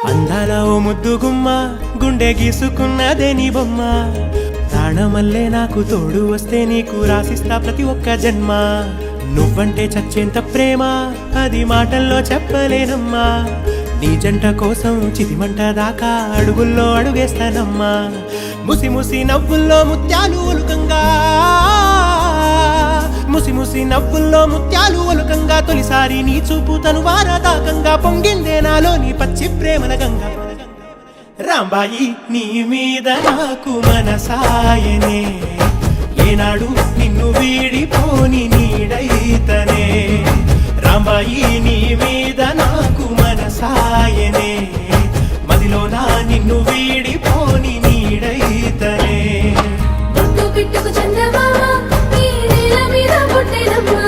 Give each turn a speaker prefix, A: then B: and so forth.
A: అందాల ఓ ముద్దు గుమ్మ గుండె గీసుకున్నదే నీ బొమ్మ ప్రాణమల్లే నాకు తోడు వస్తే నీకు రాసిస్తా ప్రతి ఒక్క జన్మ నువ్వంటే చచ్చేంత ప్రేమ అది మాటల్లో చెప్పలేనమ్మా నీ జంట కోసం చితిమంట దాకా అడుగుల్లో అడుగేస్తానమ్మా ముసి ముసి నవ్వుల్లో ముత్యాలు ఒలుకంగా ముసి ముసి నవ్వుల్లో ముత్యాలు ఒలుకంగా తొలిసారి నీ చూపు తను వారదాకంగా పొంగిందే నాలో నీ పచ్చి ప్రేమల గంగా రాంబాయి నీ మీద నాకు మనసాయనే ఏనాడు నిన్ను వీడిపోని నీడైతనే రాంబాయి నీ మీద నాకు మనసాయనే మదిలోన నిన్ను వీడిపోని నీడైతనే
B: పిట్టుకు చందమామ ఈ నేల మీద పుట్టినమ్మ